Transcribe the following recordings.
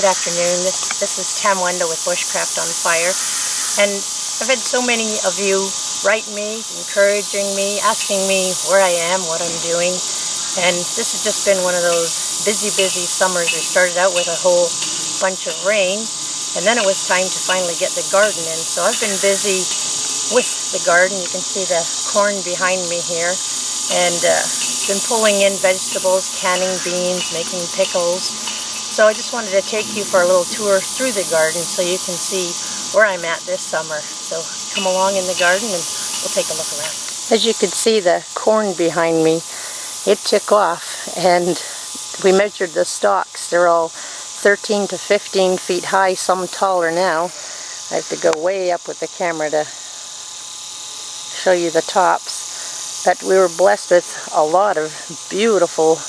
Good afternoon. This is Tam with BushcraftOnFire, and I've had so many of you write me, encouraging me, asking me where I am, what I'm doing, and this has just been one of those busy summers. We started out with a whole bunch of rain, and then it was time to finally get the garden in. So I've been busy with the garden. You can see the corn behind me here, and been pulling in vegetables, canning beans, making pickles. So I just wanted to take you for a little tour through the garden so you can see where I'm at this summer. So come along in the garden and we'll take a look around. As you can see, the corn behind me, it took off, and we measured the stalks. They're all 13 to 15 feet high, some taller now. I have to go way up with the camera to show you the tops. But we were blessed with a lot of beautiful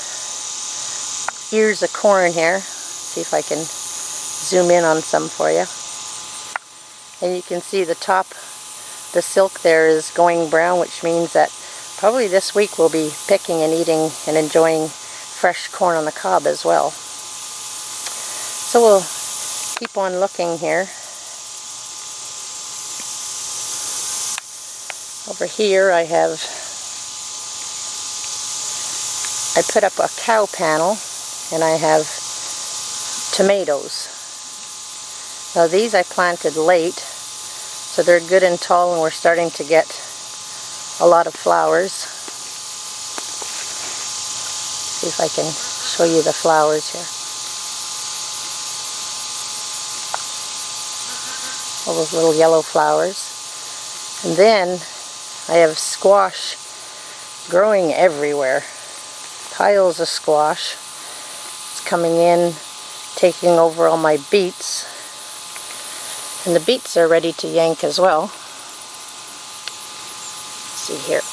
ears of corn here. See if I can zoom in on some for you. And you can see the top, the silk there is going brown, which means that probably this week we'll be picking and eating and enjoying fresh corn on the cob as well. So we'll keep on looking here. Over here I put up a cow panel, and I have tomatoes. Now these I planted late, so they're good and tall, and we're starting to get a lot of flowers. See if I can show you the flowers here. All those little yellow flowers. And then I have squash growing everywhere. Piles of squash. It's coming in, taking over all my beets. And the beets are ready to yank as well. Let's see here.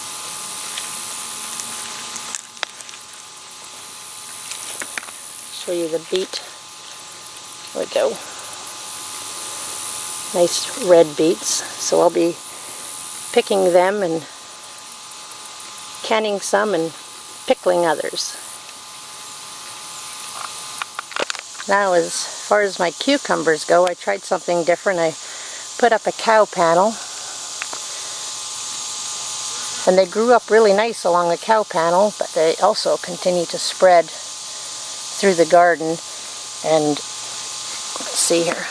Show you the beet. There we go. Nice red beets. So I'll be picking them and canning some and pickling others. Now, as far as my cucumbers go, I tried something different. I put up a cow panel, and they grew up really nice along the cow panel, but they also continue to spread through the garden. And let's see here.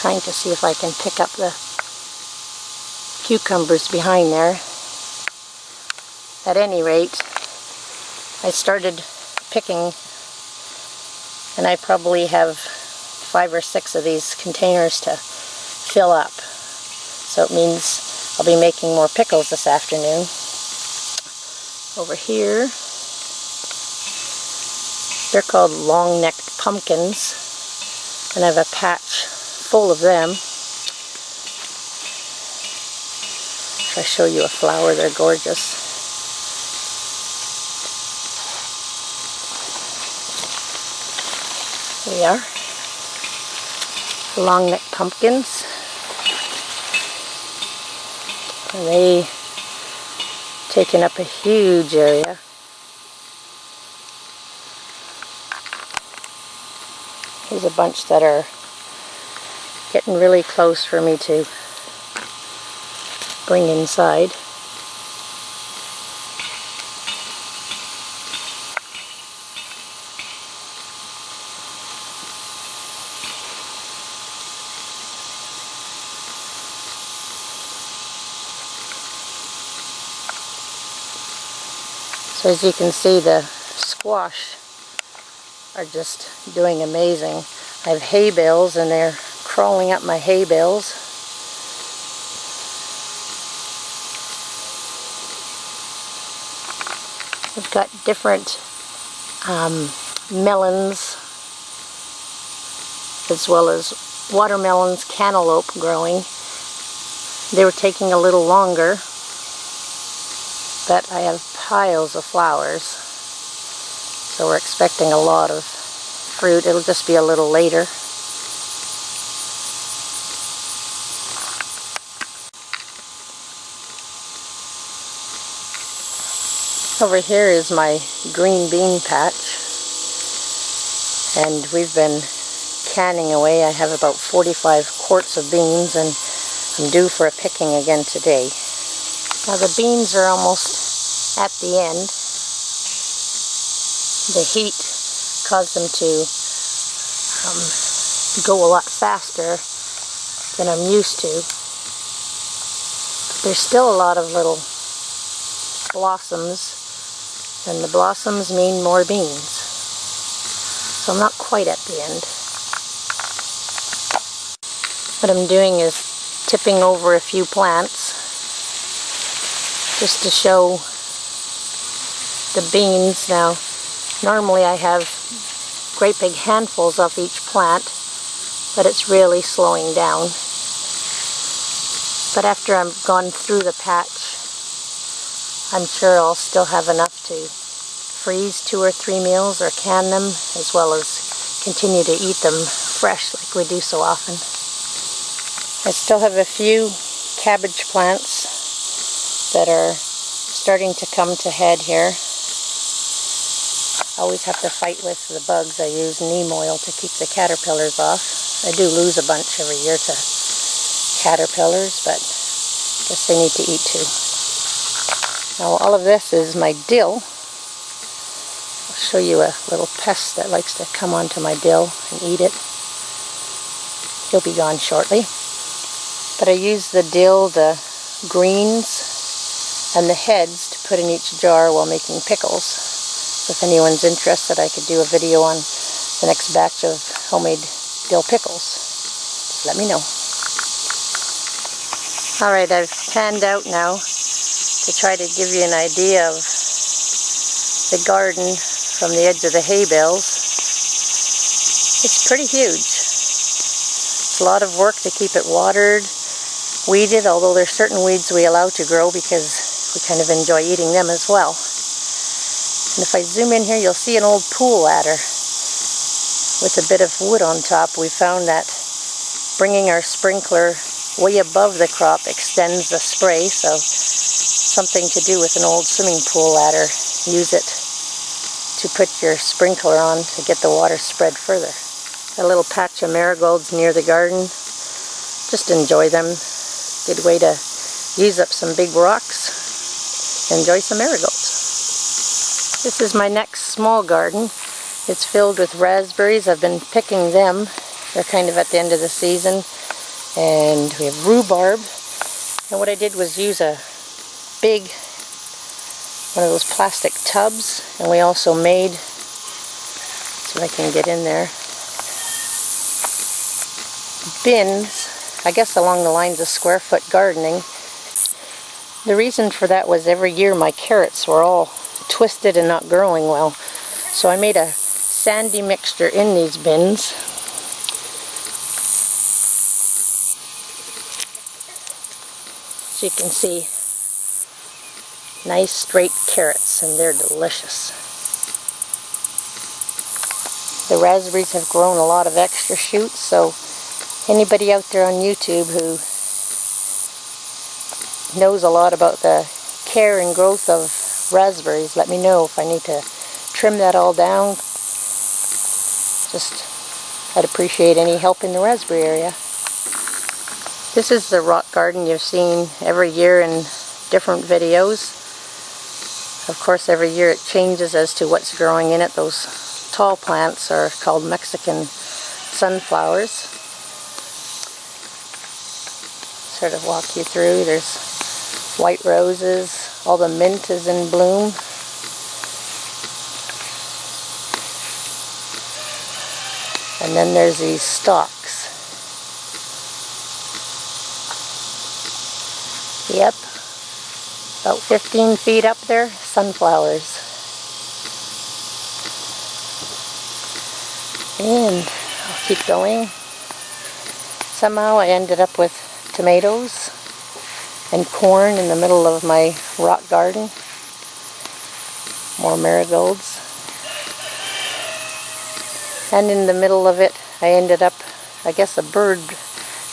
Trying to see if I can pick up the cucumbers behind there. At any rate, I started picking, and I probably have 5 or 6 of these containers to fill up. So it means I'll be making more pickles this afternoon. Over here, they're called long-necked pumpkins, and I have a patch full of them. If I show you a flower, they're gorgeous. Here we are. Long-necked pumpkins. And they taken up a huge area. Here's a bunch that are getting really close for me to bring inside. So as you can see, the squash are just doing amazing. I have hay bales, and they're crawling up my hay bales. I've got different melons, as well as watermelons, cantaloupe growing. They were taking a little longer, but I have piles of flowers, so we're expecting a lot of fruit. It'll just be a little later. Over here is my green bean patch, and we've been canning away. I have about 45 quarts of beans, and I'm due for a picking again today. Now the beans are almost at the end. The heat caused them to go a lot faster than I'm used to. But there's still a lot of little blossoms, and the blossoms mean more beans. So I'm not quite at the end. What I'm doing is tipping over a few plants just to show the beans. Now, normally I have great big handfuls off each plant, but it's really slowing down. But after I've gone through the patch, I'm sure I'll still have enough to freeze 2 or 3 meals or can them, as well as continue to eat them fresh like we do so often. I still have a few cabbage plants that are starting to come to head here. I always have to fight with the bugs. I use neem oil to keep the caterpillars off. I do lose a bunch every year to caterpillars, but I guess they need to eat too. Now all of this is my dill. I'll show you a little pest that likes to come onto my dill and eat it. He'll be gone shortly. But I use the dill, the greens, and the heads to put in each jar while making pickles. So if anyone's interested, I could do a video on the next batch of homemade dill pickles. Just let me know. Alright, I've panned out now to try to give you an idea of the garden from the edge of the hay bales. It's pretty huge. It's a lot of work to keep it watered, weeded, although there's certain weeds we allow to grow because we kind of enjoy eating them as well. And if I zoom in here, you'll see an old pool ladder with a bit of wood on top. We found that bringing our sprinkler way above the crop extends the spray, so something to do with an old swimming pool ladder. Use it to put your sprinkler on to get the water spread further. Got a little patch of marigolds near the garden. Just enjoy them. Good way to use up some big rocks. Enjoy some marigolds. This is my next small garden. It's filled with raspberries. I've been picking them. They're kind of at the end of the season. And we have rhubarb. And what I did was use a big, one of those plastic tubs. And we also made, so I can get in there, bins, I guess along the lines of square foot gardening. The reason for that was every year my carrots were all twisted and not growing well. So I made a sandy mixture in these bins. So you can see nice straight carrots, and they're delicious. The raspberries have grown a lot of extra shoots, so anybody out there on YouTube who knows a lot about the care and growth of raspberries, let me know if I need to trim that all down. Just, I'd appreciate any help in the raspberry area. This is the rock garden you've seen every year in different videos. Of course, every year it changes as to what's growing in it. Those tall plants are called Mexican sunflowers. Sort of walk you through. There's white roses. All the mint is in bloom. And then there's these stalks. Yep, about 15 feet up there, sunflowers. And I'll keep going. Somehow I ended up with tomatoes and corn in the middle of my rock garden. More marigolds. And in the middle of it, I ended up, I guess a bird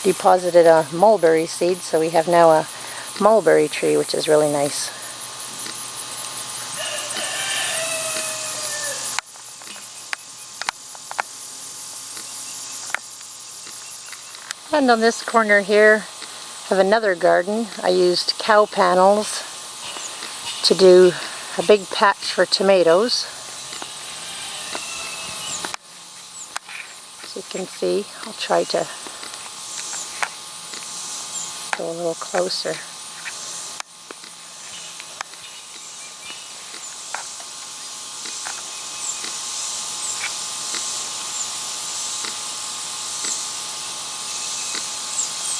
deposited a mulberry seed, so we have now a mulberry tree, which is really nice. And on this corner here of another garden, I used cow panels to do a big patch for tomatoes. As you can see, I'll try to go a little closer.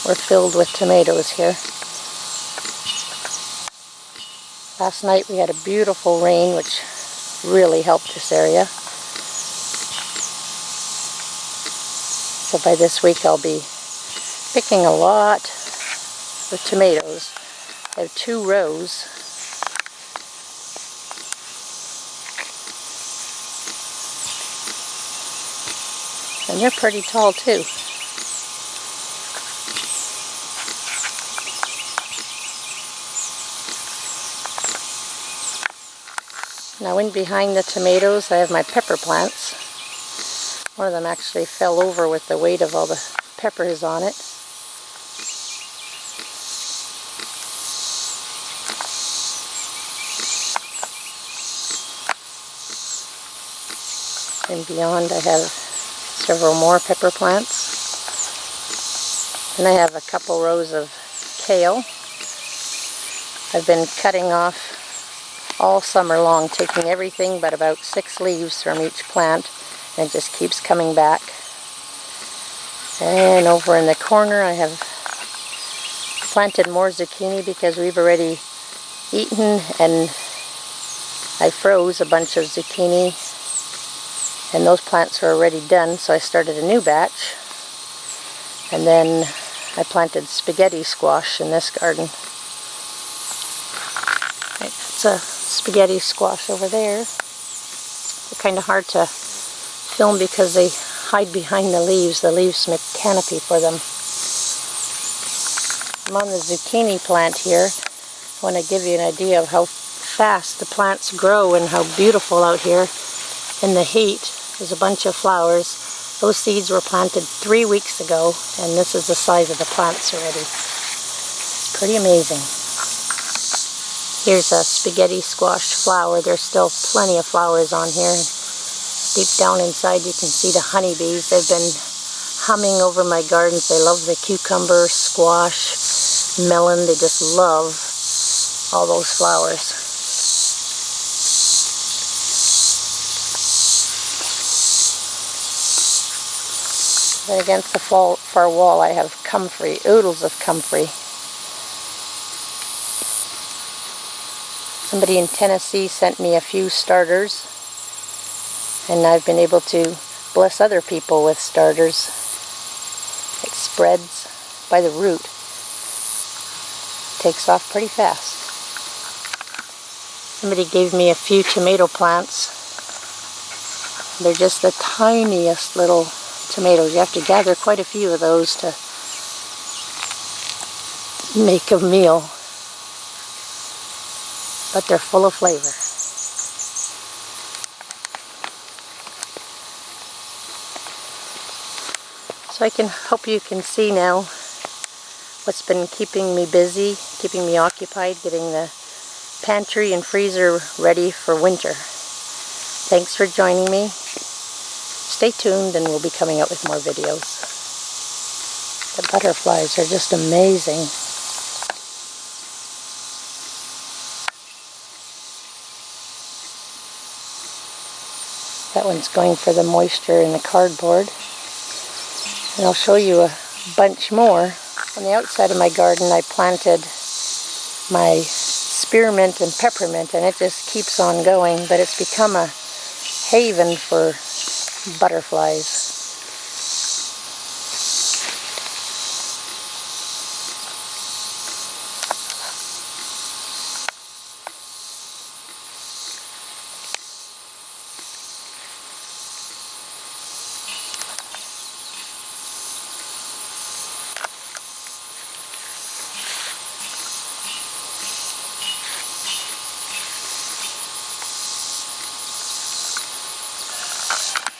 We're filled with tomatoes here. Last night we had a beautiful rain, which really helped this area. So by this week I'll be picking a lot of tomatoes. I have 2 rows. And they're pretty tall too. Now in behind the tomatoes I have my pepper plants. One of them actually fell over with the weight of all the peppers on it. And beyond I have several more pepper plants. And I have a couple rows of kale. I've been cutting off all summer long, taking everything but about 6 leaves from each plant, and it just keeps coming back. And over in the corner I have planted more zucchini because we've already eaten, and I froze a bunch of zucchini and those plants were already done, so I started a new batch. And then I planted spaghetti squash in this garden. It's a spaghetti squash over there. They're kind of hard to film because they hide behind the leaves. The leaves make canopy for them. I'm on the zucchini plant here. I want to give you an idea of how fast the plants grow and how beautiful out here in the heat. There's a bunch of flowers. Those seeds were planted 3 weeks ago, and this is the size of the plants already. Pretty amazing. Here's a spaghetti squash flower. There's still plenty of flowers on here. Deep down inside you can see the honeybees. They've been humming over my gardens. They love the cucumber, squash, melon. They just love all those flowers. Then against the far wall I have comfrey, oodles of comfrey. Somebody in Tennessee sent me a few starters, and I've been able to bless other people with starters. It spreads by the root. Takes off pretty fast. Somebody gave me a few tomato plants. They're just the tiniest little tomatoes. You have to gather quite a few of those to make a meal. But they're full of flavor. So I hope you can see now what's been keeping me busy, keeping me occupied, getting the pantry and freezer ready for winter. Thanks for joining me. Stay tuned and we'll be coming out with more videos. The butterflies are just amazing. That one's going for the moisture in the cardboard. And I'll show you a bunch more. On the outside of my garden I planted my spearmint and peppermint, and it just keeps on going, but it's become a haven for butterflies.